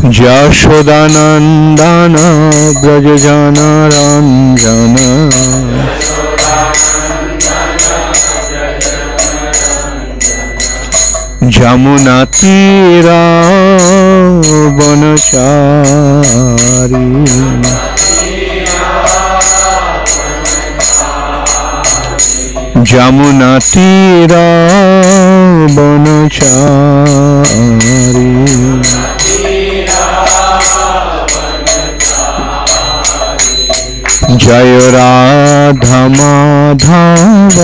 যশোদানন্দন ব্রজজনরঞ্জন যমুনা তীরা বনচারী যমুনা তীরা বনচারী জয় রাধা মাধব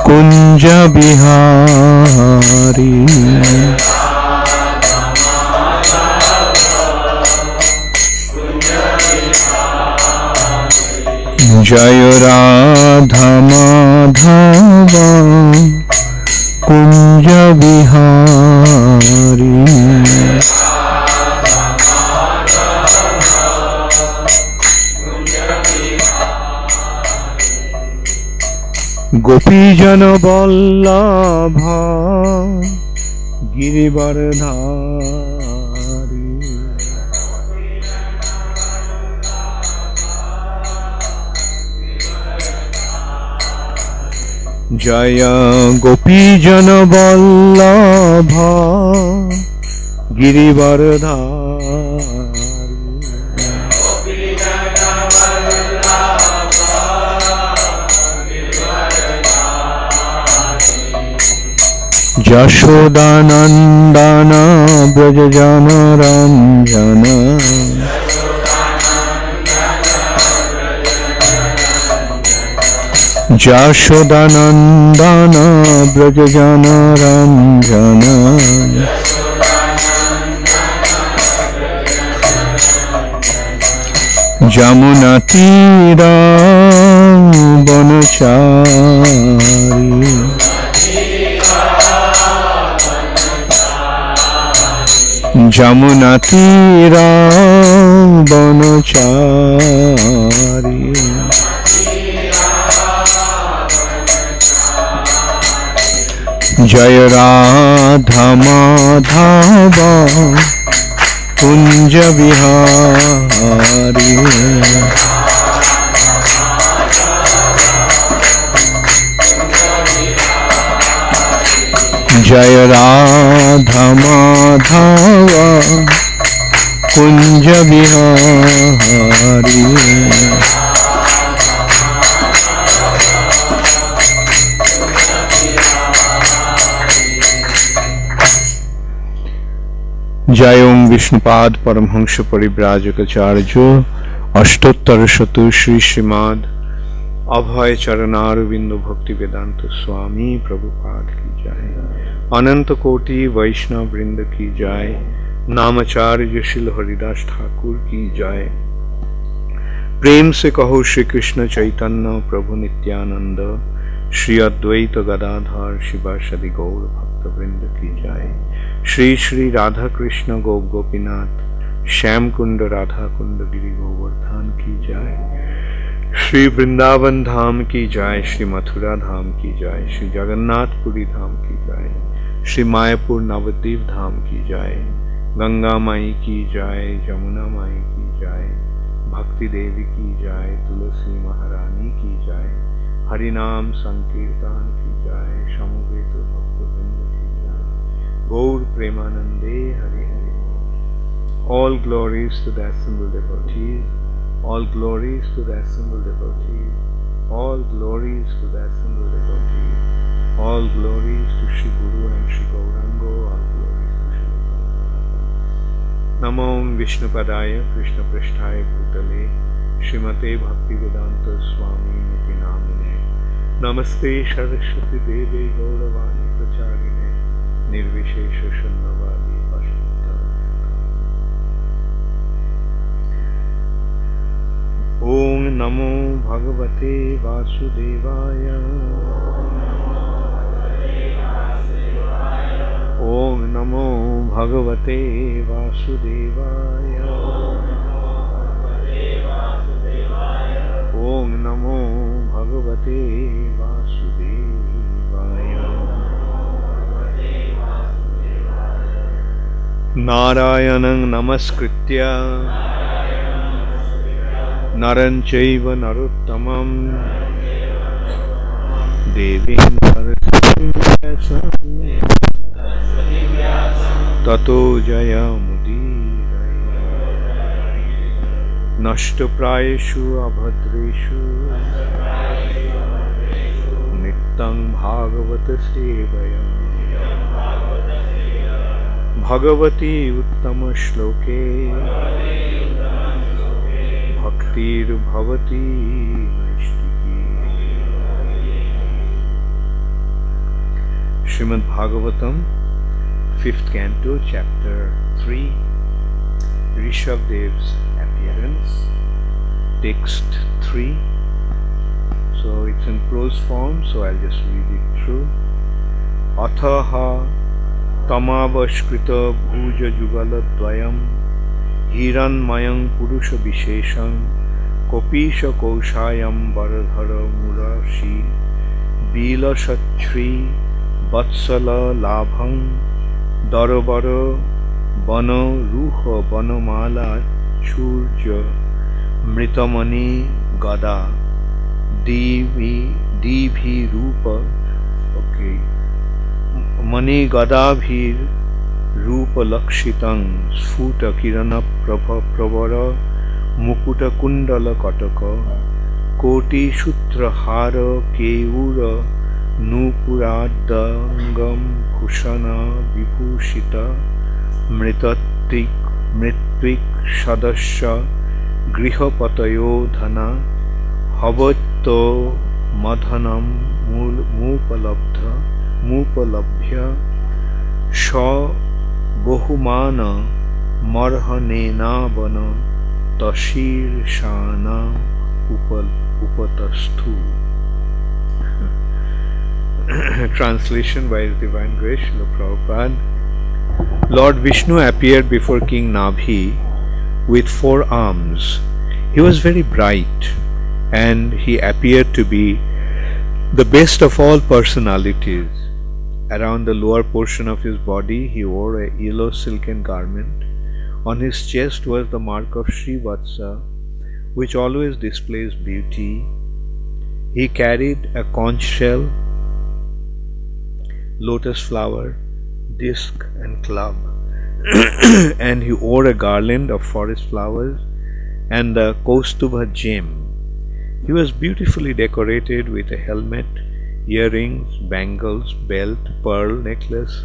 কুঞ্জ বিহারী জয় রাধা মাধব কুঞ্জ বিহারী গোপীজন বল্লভ গিরিবরধারী জয় গোপীজন বল্লভ গিরিবরধারী যশোদানন্দন ব্রজজনরঞ্জন যশোদানন্দন ব্রজজনরঞ্জন যমুনা তীরা বনচারী যমুনা তীরা বনচারী জয় রাধা মাধব কুঞ্জ বিহারী জয় রাধা মাধব কুঞ্জ বিহারী जय ओं विष्णुपाद परमहंस परिव्राजकाचार्य अष्टोत्तर शतु श्री श्रीमद अभय चरणारविंद भक्ति वेदांत स्वामी प्रभुपाद की जय। अनंत कोटि वैष्णव वृंद की जय। नामाचार्य शिल हरिदास ठाकुर की जय। प्रेम से कहो श्री कृष्ण चैतन्य प्रभु नित्यानंद श्री अद्वैत गदाधर शिवासदि गौर भक्त वृंद की जय। श्री श्री राधा कृष्ण गोप गोपीनाथ श्याम कुंड राधा कुंड गिरि गोवर्धन की जय। श्री वृंदावन धाम की जय। श्री मथुरा धाम की जय। श्री जगन्नाथपुरी धाम की जय। श्री मायापुर नवद्वीप धाम की जय। गंगा माई की जय। जमुना माई की जय। भक्ति देवी की जय। तुलसी महारानी की जय। हरिनाम संकीर्तन की जय। समवेत भक्तवृंद की जय। गौर प्रेमानंदे Hari Hari. All glories to the assembled devotees. All glories to the assembled devotees. All glories to the assembled devotees. All glories to Shri Guru and Shri Gaurango. All glories to Shri Guru. Namo Vishnupadaya Krishna Pristhaya Bhutale Srimate Bhaktivedanta Swami Niti Namine. Namaste Saraswati Deve Gauravani Pracharine Nirvishesha Shunnavadi Pashtata. Om Namo Bhagavate Vasudevaya. Om Namo Bhagavate Vasudevaya. Om Namo Bhagavate Vasudevaya. Narayanam namaskritya Naran chaiva narottamam Devim saraswatim vyasam Tato jayamudiraye Nashtaprayeshu abhadreshu Nittang bhagavata sevaya Bhagavati uttama shloke Bhaktir bhavati naistiki. Srimad Bhagavatam, 5th Canto, Chapter 3, Rishabdev's appearance, Text 3. So it's in prose form, so I'll just read it through. Athaha tamavashkrita bhuja jugala dvayam hiranmayam purusha vishesham kopisha koshayam varadhara murashi bilasachri vatsala labham darabara vana ruha vanamala churja mritamani gada divhi rupa. Okay. Mani gadabhir rupa lakshitang sfuta kirana prabha pravara mukuta kundala kataka koti sutra hara keura nupuradangam kushana vibhushita mritvik sadasya grihapatayo dhana havatto madhanam mupalabhya sha bahumana marhanena vana tashir shana upatasthu. Translation by His Divine Grace, Srila Prabhupada. Lord Vishnu appeared before King Nabhi with 4 arms. He was very bright and he appeared to be the best of all personalities. Around the lower portion of his body he wore a yellow silken garment. On his chest was the mark of Srivatsa, which always displays beauty. He carried a conch shell, lotus flower, disc and club and he wore a garland of forest flowers and the Kaustubha gem. He was beautifully decorated with a helmet, earrings, bangles, belt, pearl necklace,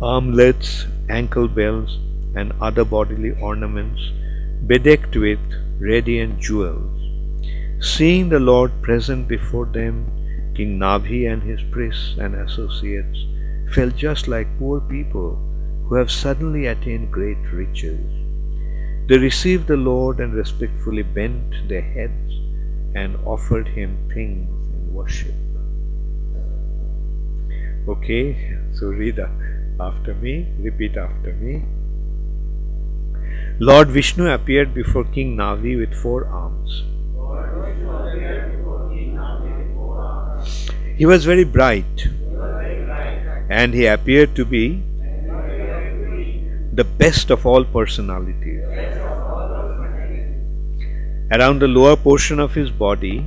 armlets, ankle bells and other bodily ornaments bedecked with radiant jewels. Seeing the Lord present before them, King Nabhi and his priests and associates felt just like poor people who have suddenly attained great riches. They received the Lord and respectfully bent their heads and offered him things in worship. Okay, so read after me, repeat after me. Lord Vishnu appeared before King Nabhi with 4 arms. He was very bright and he appeared to be the best of all personalities. Around the lower portion of his body,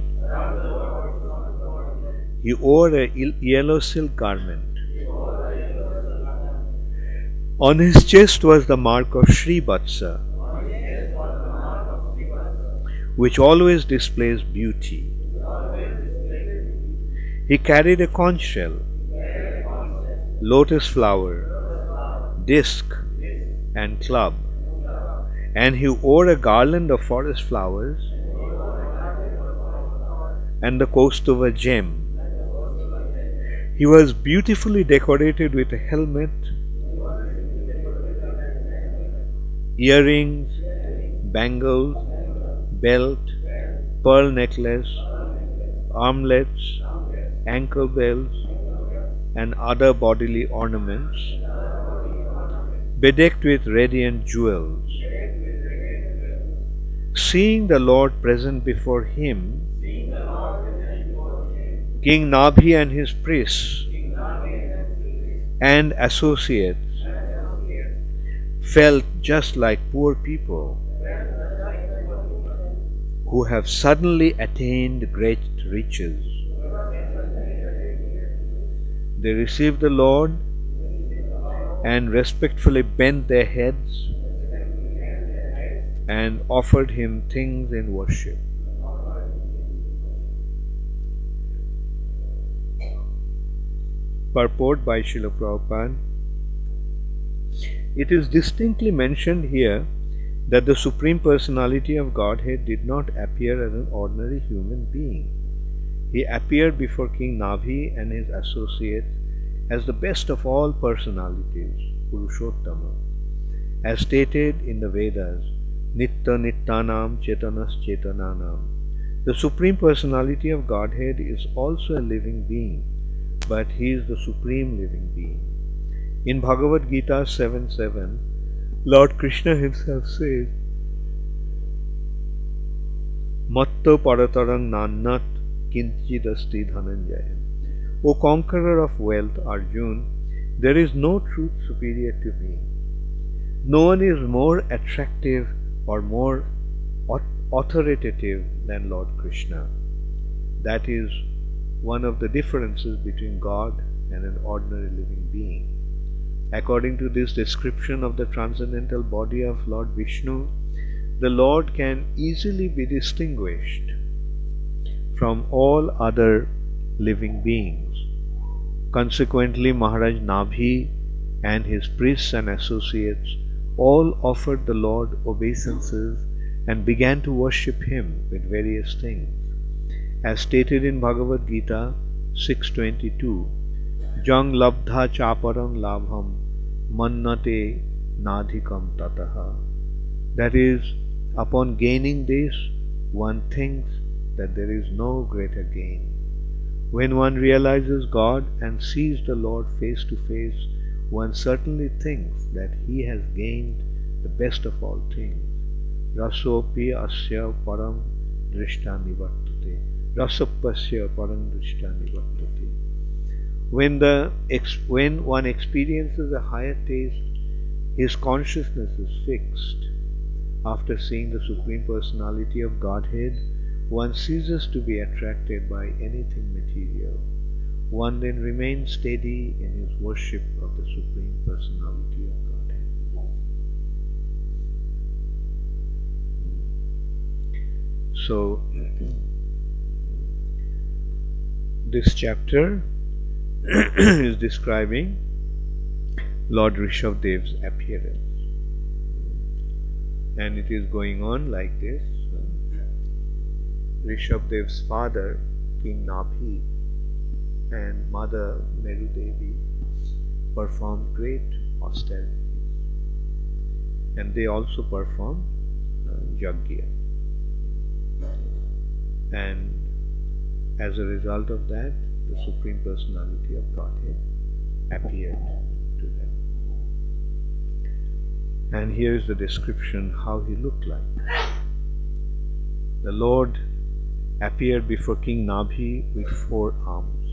he wore a yellow silk garment. On his chest was the mark of Srivatsa, which always displays beauty. He carried a conch shell, lotus flower, disc and club, and he wore a garland of forest flowers and the Kaustubha gem. He was beautifully decorated with a helmet, earrings, bangles, belt, pearl necklace, armlets, ankle bells, and other bodily ornaments bedecked with radiant jewels. Seeing the Lord present before him, King Nabhi and his priests and associates felt just like poor people who have suddenly attained great riches. They received the Lord and respectfully bent their heads and offered him things in worship. Purport by Srila Prabhupada. It is distinctly mentioned here that the Supreme Personality of Godhead did not appear as an ordinary human being. He appeared before King Nabhi and his associates as the best of all personalities, Purushottama, as stated in the Vedas, Nitta Nittanam Chetanas Chetananam. The Supreme Personality of Godhead is also a living being, but he is the Supreme Living Being. In Bhagavad Gita 7:7, Lord Krishna himself says, Matta Paratarang Nannat Kinchidasti Dhananjaya. O conqueror of wealth, Arjun, there is no truth superior to me. No one is more attractive or more authoritative than Lord Krishna. That is one of the differences between God and an ordinary living being. According to this description of the transcendental body of Lord Vishnu, the Lord can easily be distinguished from all other living beings. Consequently, Maharaj Nabhi and his priests and associates all offered the Lord obeisances and began to worship him with various things. As stated in Bhagavad Gita 6:22, Jang labdha chaparang labham mannate nadhikam tataha. That is, upon gaining this, one thinks that there is no greater gain. When one realizes God and sees the Lord face to face, one certainly thinks that he has gained the best of all things. Rasopi asya param drishta nivartate. Rasapasya param drishta nivartate. When one experiences a higher taste, his consciousness is fixed. After seeing the Supreme Personality of Godhead, one ceases to be attracted by anything material. One then remains steady in his worship of the Supreme Personality of Godhead. So, this chapter is describing Lord Rishabdev's appearance. And it is going on like this. Rishabdev's father, King Nabhi, and mother Meru Devi performed great austerities. And they also performed yajna. And as a result of that, the Supreme Personality of Godhead appeared to them. And here is the description how he looked like. The Lord appeared before King Nabhi with 4 arms.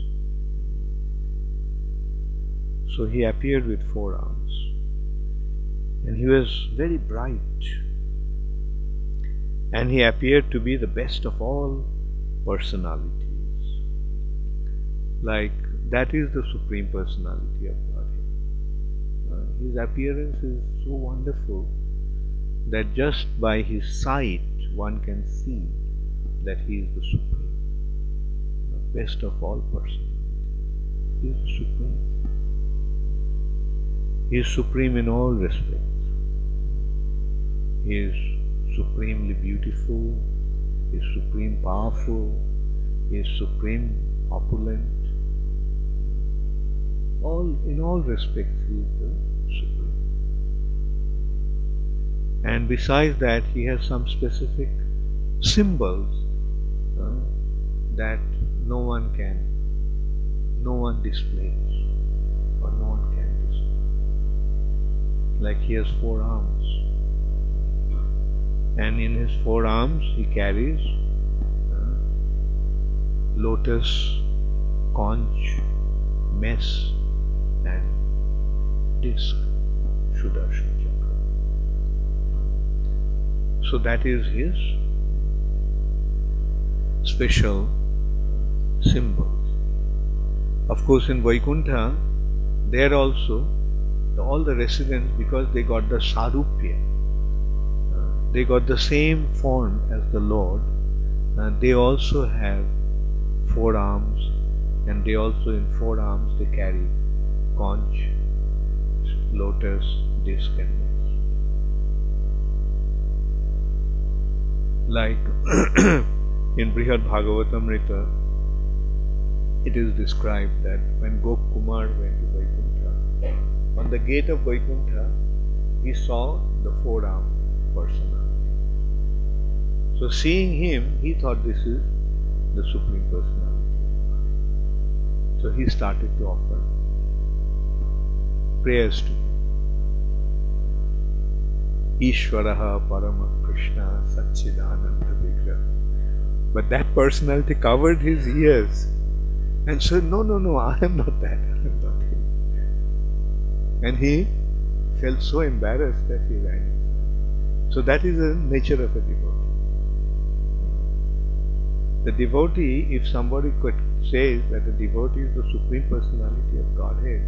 So he appeared with 4 arms. And he was very bright. And he appeared to be the best of all personalities. Like, that is the Supreme Personality of Godhead. His appearance is so wonderful that just by his sight one can see that he is the Supreme, the best of all persons. He is the Supreme. He is supreme in all respects. He is supremely beautiful, he is supreme powerful, he is supreme opulent. In all respects he is the Supreme. And besides that, he has some specific symbols that no one displays, or no one can display. Like he has 4 arms, and in his 4 arms he carries lotus, conch, mess, and disc, Sudarshan Chakra. So that is his special symbols. Of course, in Vaikuntha, there also, all the residents, because they got the Sarupya, they got the same form as the Lord, they also have 4 arms, and they also in 4 arms they carry conch, lotus, disc and wings. Like in Brihad Bhagavatamrita, it is described that when Gopkumar went to Vaikuntha, on the gate of Vaikuntha, he saw the 4-armed personality. So seeing him, he thought this is the Supreme Personality. So he started to offer prayers to him. Ishvaraha Parama Krishna Satchidananda Vigraha. But that personality covered his ears and said, no, I am not that, I am not him. And he felt so embarrassed that he ran inside. So that is the nature of a devotee. The devotee, if somebody says that the devotee is the Supreme Personality of Godhead,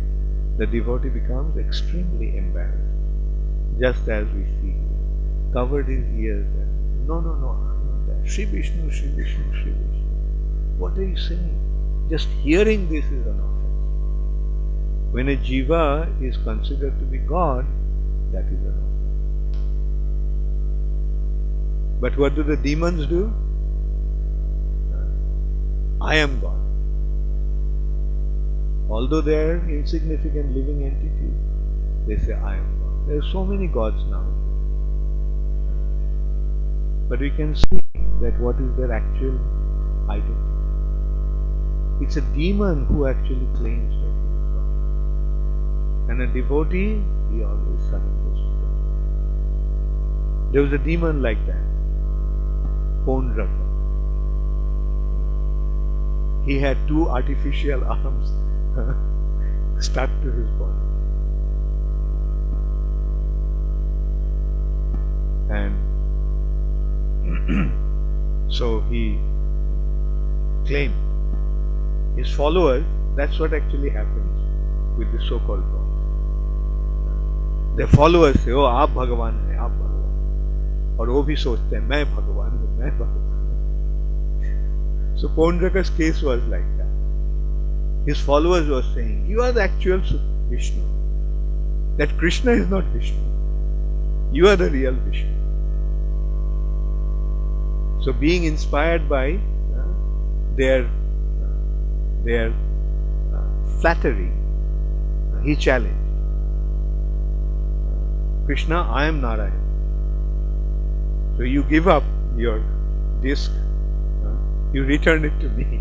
the devotee becomes extremely embarrassed. Just as we see here, covered his ears and no, I'm not that. Shri Vishnu, Shri Vishnu, Shri Vishnu. What are you saying? Just hearing this is an offense. When a jiva is considered to be God, that is an offense. But what do the demons do? I am God. Although they are insignificant living entities, they say I am God. There are so many gods now. But we can see that what is their actual identity. It's a demon who actually claims that he is God. And a devotee, he always surrenders to God. There was a demon like that, Pondraka. He had 2 artificial arms stuck to his body. And so he claimed his followers, that's what actually happens with the so-called God. Their followers say, oh, आप भगवान हैं, आप भगवान। और वो भी सोचते हैं, मैं भगवान हूँ, मैं भगवान हूँ। So Pondraka's case was like that. His followers were saying, you are the actual Vishnu. That Krishna is not Vishnu. You are the real Vishnu. So being inspired by their flattery, he challenged. Krishna, I am Narayan. So you give up your disc, you return it to me.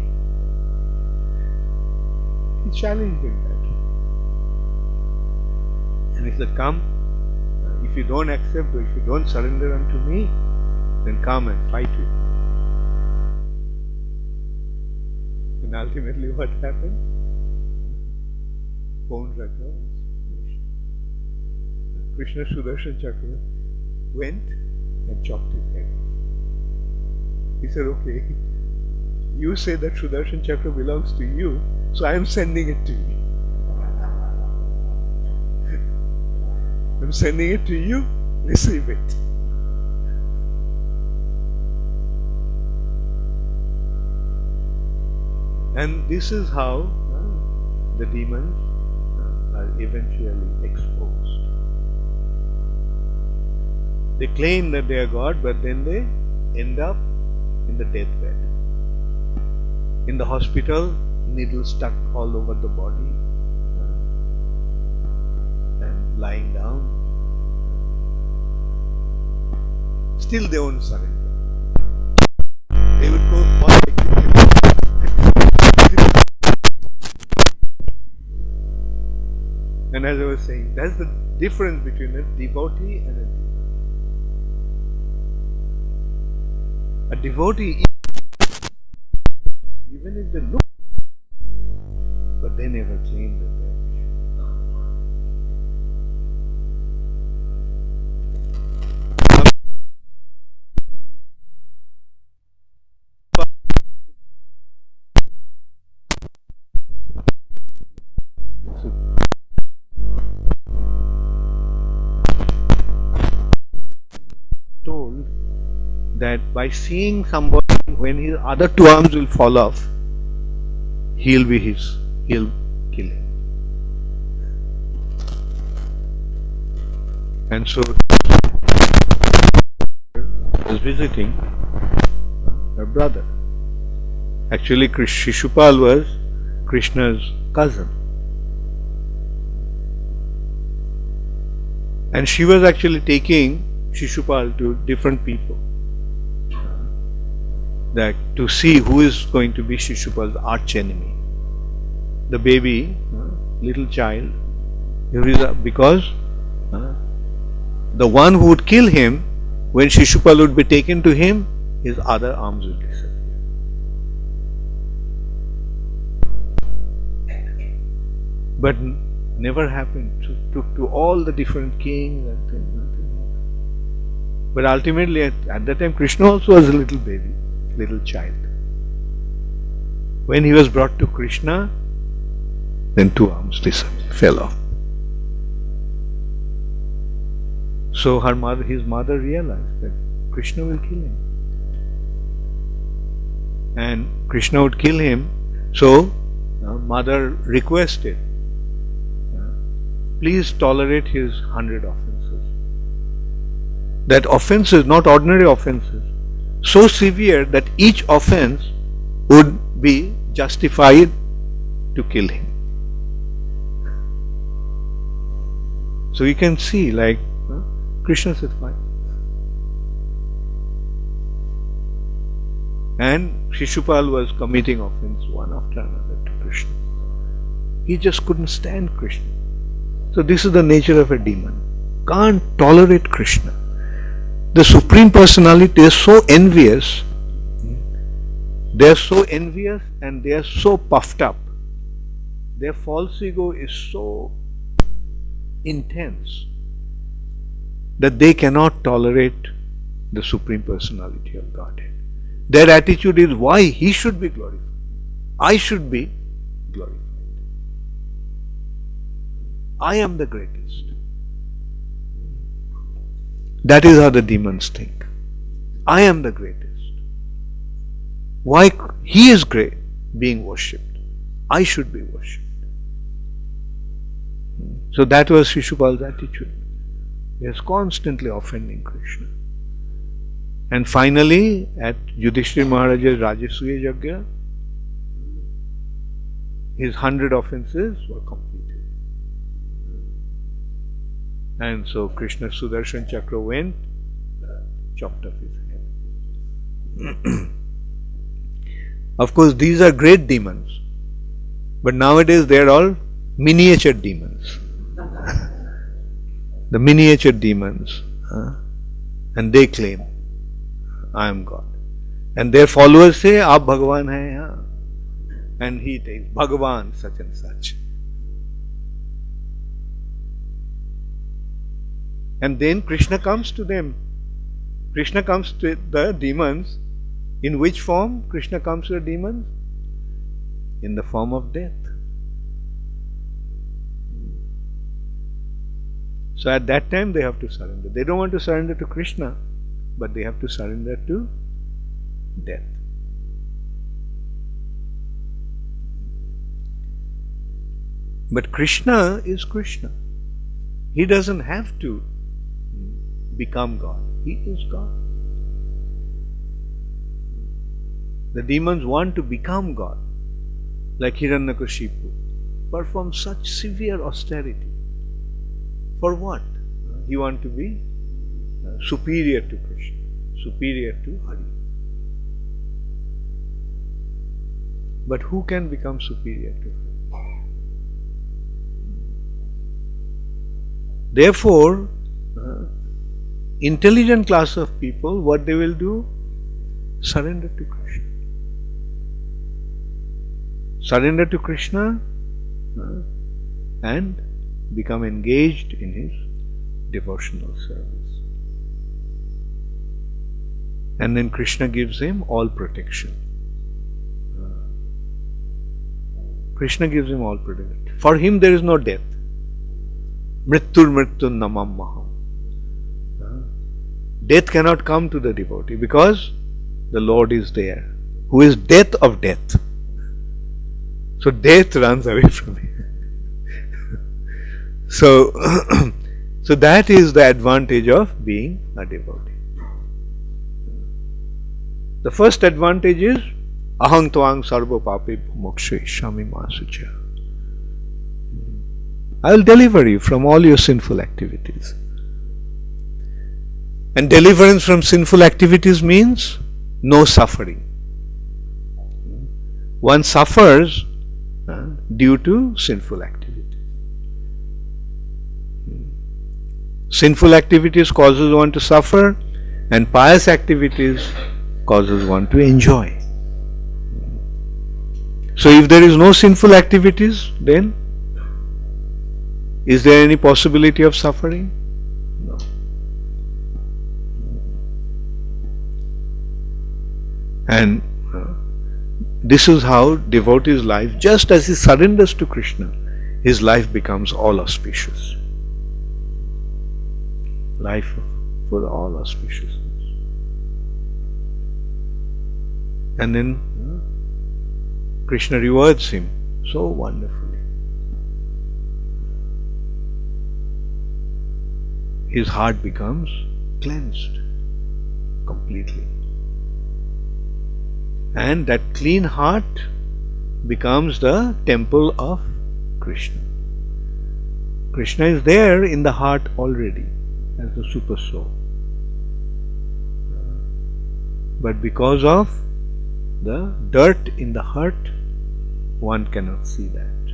He challenged him that. And he said, come, if you don't accept or if you don't surrender unto me, then come and fight with me. And ultimately what happened? Pondraka was finished. Krishna Sudarshan Chakra went and chopped his head off. He said, okay, you say that Sudarshan Chakra belongs to you, so I am sending it to you. I'm sending it to you, receive it. And this is how the demons are eventually exposed. They claim that they are God, but then they end up in the deathbed. In the hospital, needles stuck all over the body, and lying down. Still they won't surrender. They would go fall like this. And as I was saying, that's the difference between a devotee and a demon. A devotee, even if they look, but they never claim that they are Vishnu. that by seeing somebody, when his other two arms will fall off, he'll kill him. And so was visiting her brother. Actually, Shishupal was Krishna's cousin. And she was actually taking Shishupal to different people, that to see who is going to be Shishupal's arch enemy. The baby, little child, because the one who would kill him, when Shishupal would be taken to him, his other arms would disappear. But never happened. Took to all the different kings and things, nothing happened. But ultimately, at that time, Krishna also was a little baby, little child. When he was brought to Krishna, then two arms fell off. So his mother realized that Krishna will kill him. And Krishna would kill him. So mother requested, please tolerate his 100 offenses. That offenses, not ordinary offenses, so severe that each offense would be justified to kill him. So you can see, like, Krishna said, fine. And Shishupal was committing offense one after another to Krishna. He just couldn't stand Krishna. So this is the nature of a demon. Can't tolerate Krishna. The Supreme Personality is so envious. They are so envious and they are so puffed up. Their false ego is so intense that they cannot tolerate the Supreme Personality of Godhead. Their attitude is, why he should be glorified? I should be glorified. I am the greatest. That is how the demons think. I am the greatest. Why he is great, being worshipped? I should be worshipped. So that was Shishupal's attitude. He was constantly offending Krishna. And finally, at Yudhishthira Maharaja's Rajasuya Yajna, his 100 offenses were completed. And so Krishna's Sudarshan Chakra went, chopped off his head. Of course, these are great demons, but nowadays they are all miniature demons. The miniature demons, and they claim, I am God. And their followers say, Aap Bhagavan hai, haan. And he takes Bhagavan such and such. And then Krishna comes to them. Krishna comes to the demons. In which form Krishna comes to the demons? In the form of death. So at that time they have to surrender. They don't want to surrender to Krishna, but they have to surrender to death. But Krishna is Krishna. He doesn't have to become God. He is God. The demons want to become God, like Hiranyakashipu, perform such severe austerity. For what? He wants to be superior to Krishna, superior to Hari. But who can become superior to Hari? Therefore, intelligent class of people, what they will do? Surrender to Krishna. Surrender to Krishna and become engaged in his devotional service. And then Krishna gives him all protection. Krishna gives him all protection. For him there is no death. Mrittur mrittur namam maham. Death cannot come to the devotee because the Lord is there, who is death of death. So death runs away from him. So, so that is the advantage of being a devotee. The first advantage is ahang tvang sarva pape mokshayishami masucha. I will deliver you from all your sinful activities. And deliverance from sinful activities means no suffering. One suffers due to sinful activities. Sinful activities causes one to suffer, and pious activities causes one to enjoy. So if there is no sinful activities, then is there any possibility of suffering? No. And this is how devotee's life, just as he surrenders to Krishna, his life becomes all auspicious. Life for all auspiciousness. And then Krishna rewards him so wonderfully. His heart becomes cleansed completely. And that clean heart becomes the temple of Krishna. Krishna is there in the heart already as the super soul. But because of the dirt in the heart, one cannot see that.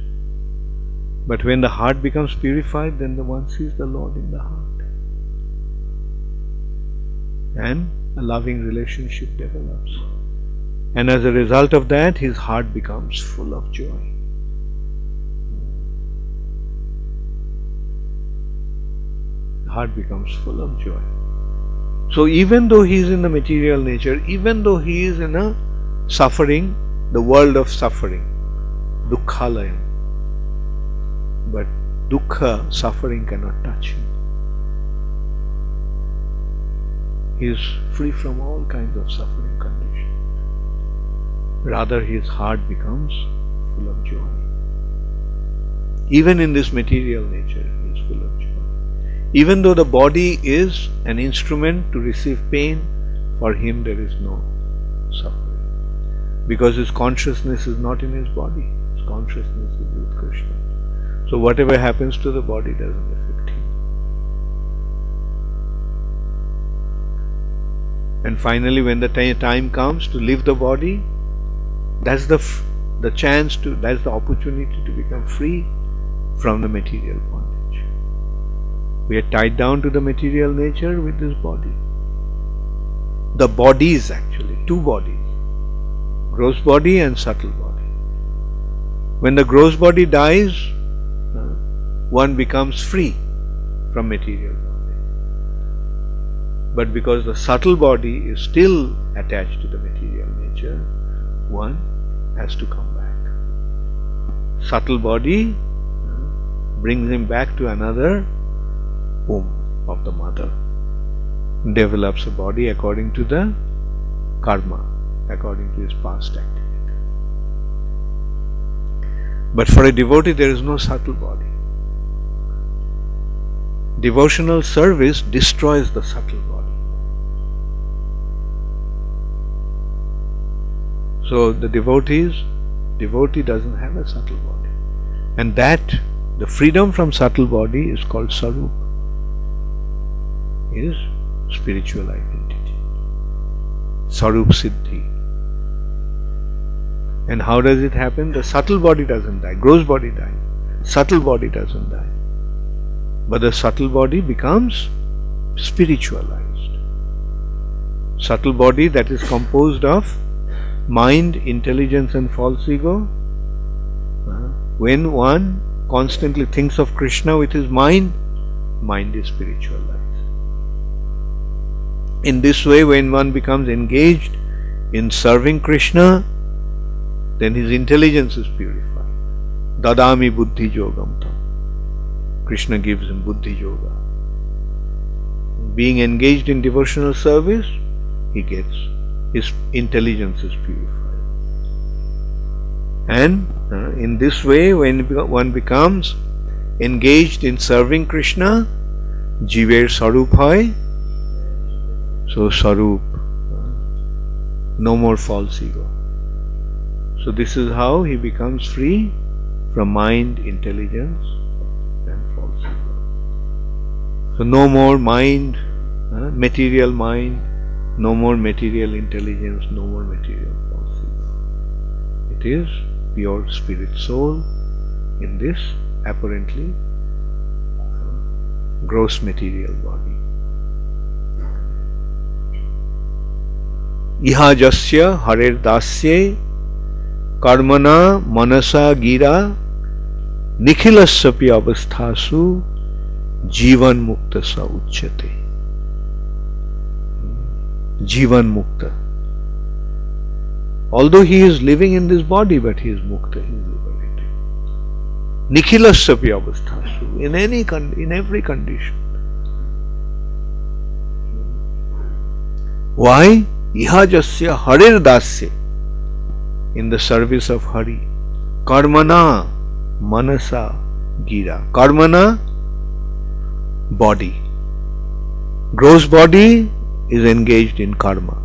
But when the heart becomes purified, then the one sees the Lord in the heart. And a loving relationship develops. And as a result of that, his heart becomes full of joy. The heart becomes full of joy. So even though he is in the material nature, even though he is in a suffering, the world of suffering, dukkhalayam, but dukkha, suffering, cannot touch him. He is free from all kinds of suffering conditions. Rather, his heart becomes full of joy. Even in this material nature, he is full of joy. Even though the body is an instrument to receive pain, for him there is no suffering. Because his consciousness is not in his body. His consciousness is with Krishna. So whatever happens to the body doesn't affect him. And finally, when the time comes to leave the body, that's the chance to, that's the opportunity to become free from the material bondage. We are tied down to the material nature with this body. The bodies, actually, two bodies, gross body and subtle body. When the gross body dies, one becomes free from material body. But because the subtle body is still attached to the material nature, one has to come back. Subtle body brings him back to another womb of the mother. Develops a body according to the karma, according to his past activity. But for a devotee, there is no subtle body. Devotional service destroys the subtle body. So the devotee doesn't have a subtle body. And that, the freedom from subtle body is called Sarup, is spiritual identity. Sarup Siddhi. And how does it happen? The subtle body doesn't die, gross body dies. Subtle body doesn't die. But the subtle body becomes spiritualized. Subtle body that is composed of mind, intelligence and false ego. When one constantly thinks of Krishna with his mind, mind is spiritualized. In this way, when one becomes engaged in serving Krishna, then his intelligence is purified. Dadami buddhi yogam tam. Krishna gives him buddhi yoga. being engaged in devotional service, his intelligence is purified. And in this way, when one becomes engaged in serving Krishna, Jiver Sarup hoy. So Sarup, no more false ego. So this is how he becomes free from mind, intelligence and false ego. So no more mind, material mind, no more material intelligence, no more material false ego. It is pure spirit soul in this apparently gross material body. Iha jasya harer dasye karmana manasa gira nikhilasyapi avasthasu jivan mukta sa uchyate. Jivan mukta. Although he is living in this body, but he is mukta, he is liberated. Nikhilasyapi avasthasu, in every condition. Why? Iha jasya harir dasya, in the service of Hari. Karmana manasa gira. Karmana, body. Gross body is engaged in karma.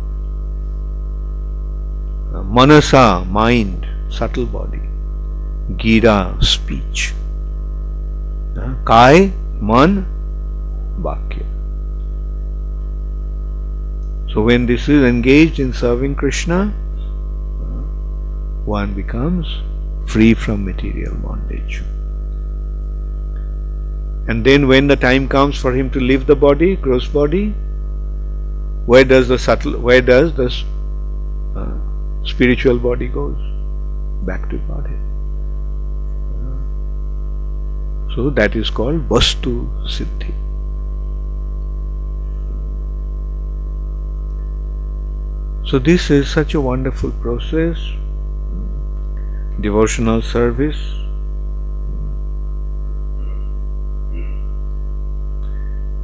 Manasa, mind, subtle body. Gira, speech. Kai, man, vakya. So when this is engaged in serving Krishna, one becomes free from material bondage. And then when the time comes for him to leave the body, gross body, where does the spiritual body goes? Back to body. So that is called Vastu Siddhi. So this is such a wonderful process, devotional service.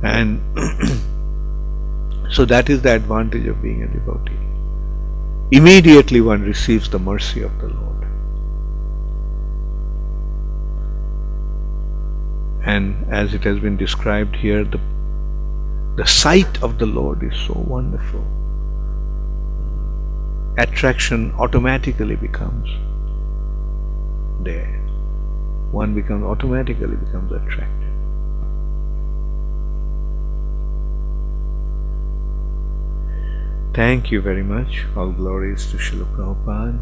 And so that is the advantage of being a devotee. Immediately one receives the mercy of the Lord. And as it has been described here, the sight of the Lord is so wonderful. Attraction automatically becomes there. One automatically becomes attracted. Thank you very much. All glories to Srila Prabhupada.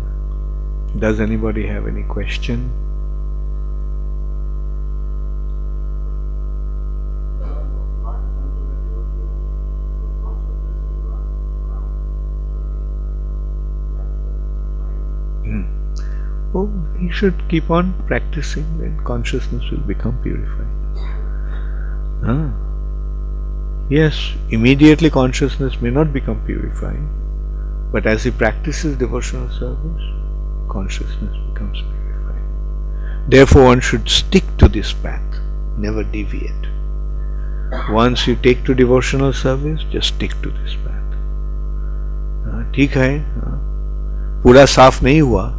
Does anybody have any question? Oh, he should keep on practicing, then consciousness will become purified. Yes, immediately consciousness may not become purified, but as he practices devotional service, consciousness becomes purified. Therefore, one should stick to this path, never deviate. Once you take to devotional service, just stick to this path. ठीक है, पूरा साफ नहीं हुआ.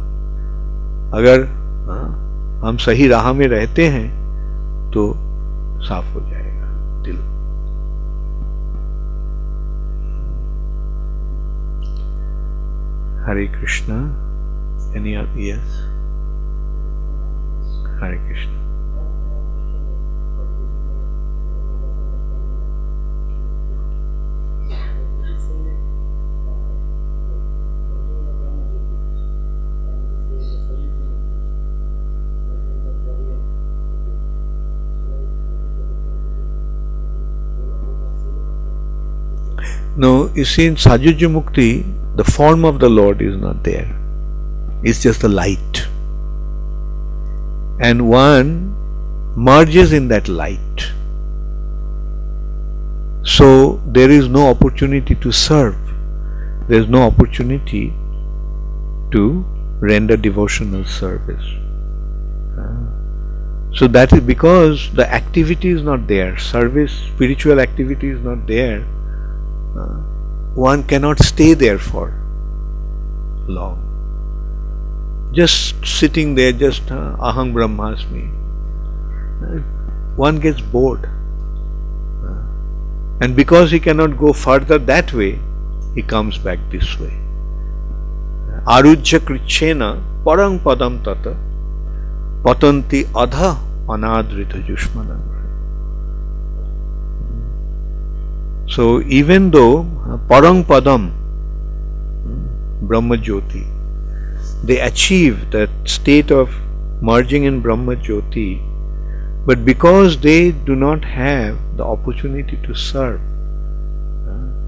अगर हम सही राह में रहते हैं तो साफ हो जाएगा दिल. Hare Krishna. Any other? Yes. Hare Krishna. No, you see, in Sajuja Mukti, the form of the Lord is not there. It's just the light. And one merges in that light. So there is no opportunity to serve. There is no opportunity to render devotional service. So that is because the activity is not there, service, spiritual activity is not there. One cannot stay there for long. Just sitting there, just aham brahmasmi. One gets bored. And because he cannot go further that way, he comes back this way. Arujya krichena parang padam tata patanti adha anadrita jushmanam. So even though parang padam, Brahma Jyoti, they achieve that state of merging in Brahma Jyoti, but because they do not have the opportunity to serve,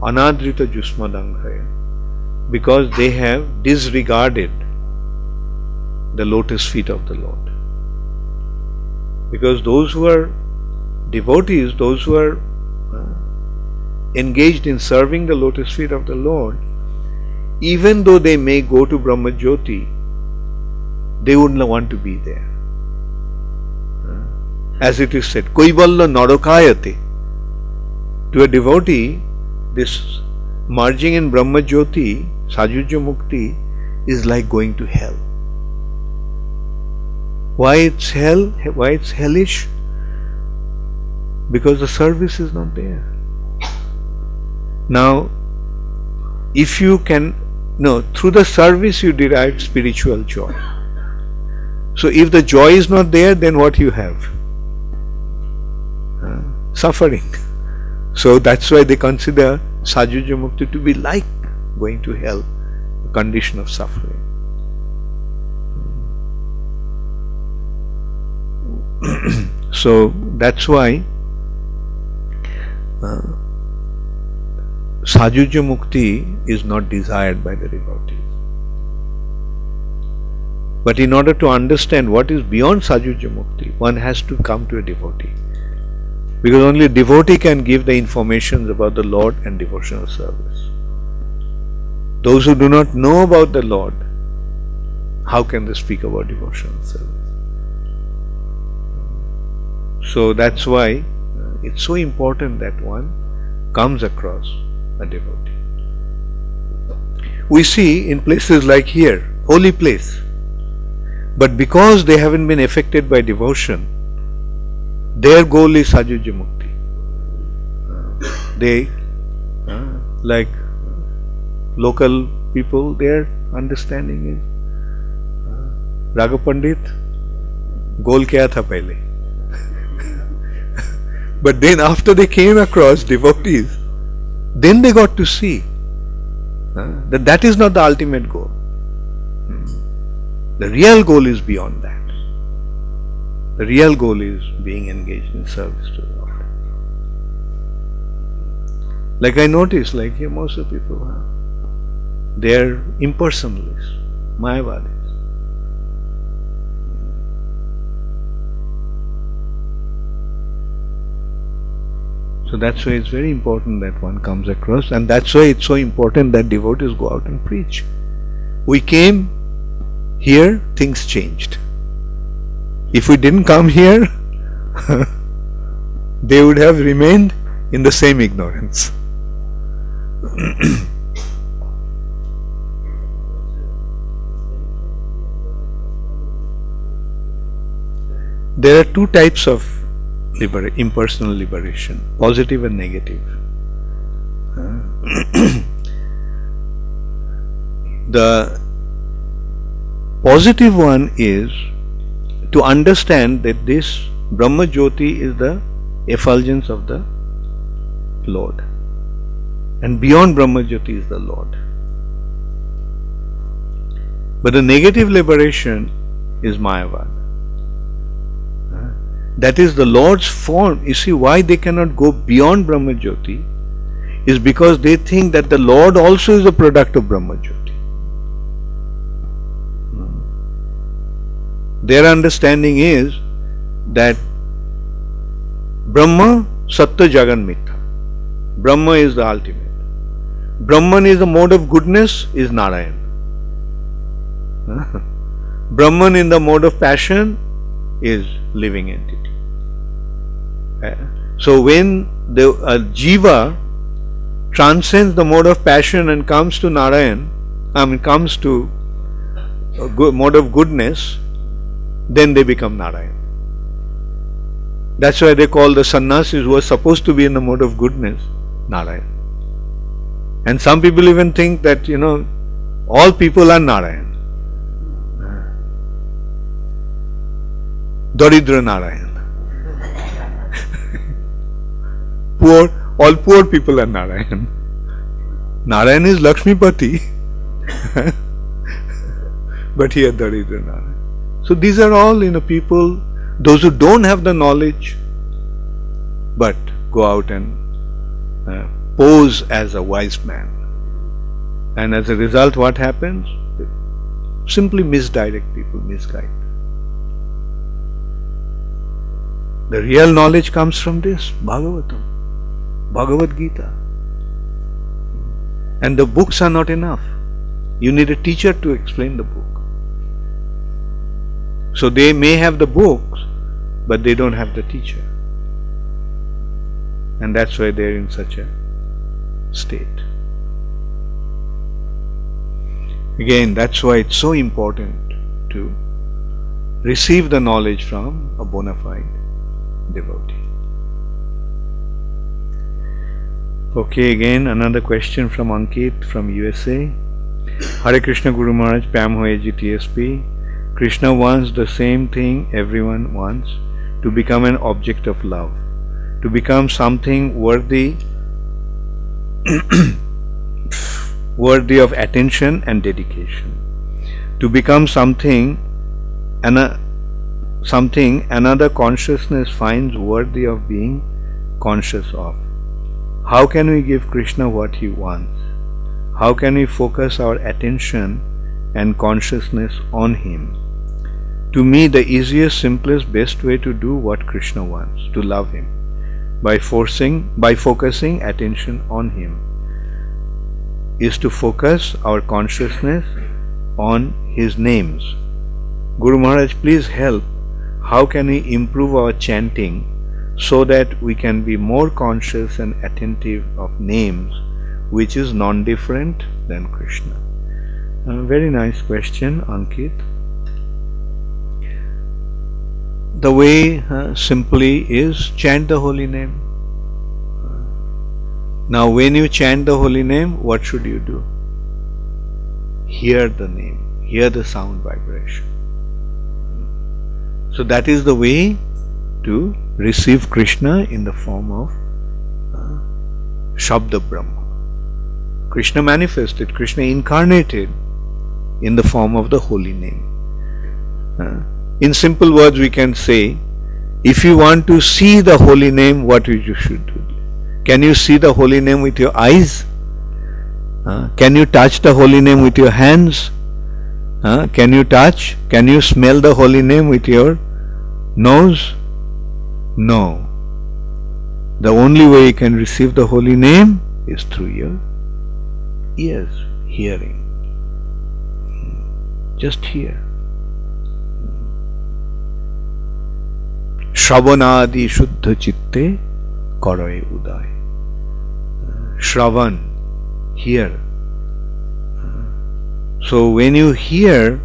anadrita jusmadanghaya, because they have disregarded the lotus feet of the Lord. Because those who are devotees, those who are engaged in serving the lotus feet of the Lord, even though they may go to Brahma Jyoti, they wouldn't want to be there. As it is said, Koivalla Narakayate. To a devotee, this merging in Brahma Jyoti, Sajujya Mukti, is like going to hell. Why it's hell? Why it's hellish? Because the service is not there. Now, if you can, through the service you derive spiritual joy. So if the joy is not there, then what you have? Suffering. So that's why they consider Sajujya Mukti to be like going to hell, a condition of suffering. So that's why Sajujya Mukti is not desired by the devotees. But in order to understand what is beyond Sajujya Mukti, one has to come to a devotee. Because only a devotee can give the information about the Lord and devotional service. Those who do not know about the Lord, how can they speak about devotional service? So that's why it's so important that one comes across a devotee. We see in places like here, holy place, but because they haven't been affected by devotion, their goal is Sajujya Mukti. They, like local people, their understanding is Raghav Pandit, goal kya tha pehle? But then after they came across devotees, then they got to see that that is not the ultimate goal. The real goal is beyond that. The real goal is being engaged in service to the Lord. Like I noticed, like here most of the people, they are impersonalists, Mayavadis. So that's why it's very important that one comes across, and that's why it's so important that devotees go out and preach. We came here, things changed. If we didn't come here, they would have remained in the same ignorance. There are two types of impersonal liberation, positive and negative. The positive one is to understand that this Brahma Jyoti is the effulgence of the Lord, and beyond Brahma Jyoti is the Lord. But the negative liberation is Mayavad. That is the Lord's form. You see, why they cannot go beyond Brahma Jyoti is because they think that the Lord also is a product of Brahma Jyoti. Their understanding is that Brahma, Satya, Jagan, Mithya. Brahma is the ultimate. Brahman is the mode of goodness, is Narayan. Brahman in the mode of passion is living entity. So when the jiva transcends the mode of passion and comes to Narayan, comes to a mode of goodness, then they become Narayan. That's why they call the sannyasis who are supposed to be in the mode of goodness Narayan. And some people even think that, all people are Narayan. Daridra Narayan. All poor people are Narayan. Narayan is Lakshmipati. But here Daridra Narayan. So these are all, people, those who don't have the knowledge, but go out and pose as a wise man. And as a result, what happens? Simply misdirect people, misguide. The real knowledge comes from this, Bhagavatam, Bhagavad Gita. And the books are not enough. You need a teacher to explain the book. So they may have the books, but they don't have the teacher. And that's why they're in such a state. Again, that's why it's so important to receive the knowledge from a bona fide devotee. Okay, again another question from Ankit from USA. Hare Krishna Guru Maharaj, Pam Hoeji TSP. Krishna wants the same thing everyone wants, to become an object of love, to become something worthy worthy of attention and dedication, to become something another consciousness finds worthy of being conscious of. How can we give Krishna what he wants? How can we focus our attention and consciousness on him? To me, the easiest, simplest, best way to do what Krishna wants, to love him, by focusing attention on him, is to focus our consciousness on his names. Guru Maharaj, please help. How can we improve our chanting so that we can be more conscious and attentive of names which is non-different than Krishna? Very nice question, Ankit. The way simply is chant the holy name. Now when you chant the holy name, what should you do? Hear the name, hear the sound vibration. So that is the way to receive Krishna in the form of Shabda Brahma. Krishna manifested, Krishna incarnated in the form of the holy name. In simple words we can say, if you want to see the holy name, what you should do? Can you see the holy name with your eyes? Can you touch the holy name with your hands? Can you smell the holy name with your nose? No. The only way you can receive the holy name is through your ears, hearing. Just hear. Shravanadi Shuddha Chitte Karai Uday. Shravan, hear. So when you hear,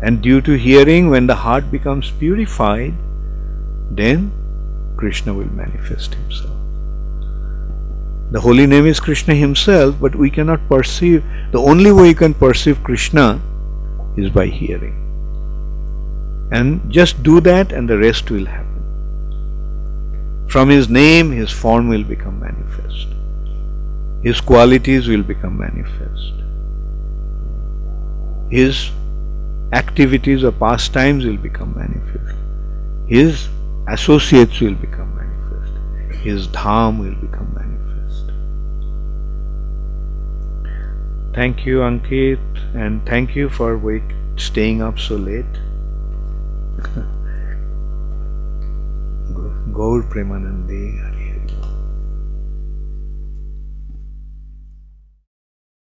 and due to hearing, when the heart becomes purified, then Krishna will manifest himself. The holy name is Krishna himself, but we cannot perceive. The only way you can perceive Krishna is by hearing. And just do that and the rest will happen. From his name, his form will become manifest. His qualities will become manifest. His activities or pastimes will become manifest. His associates will become manifest. His dham will become manifest. Thank you, Ankit, and thank you for staying up so late. Gaur Premanande Hari.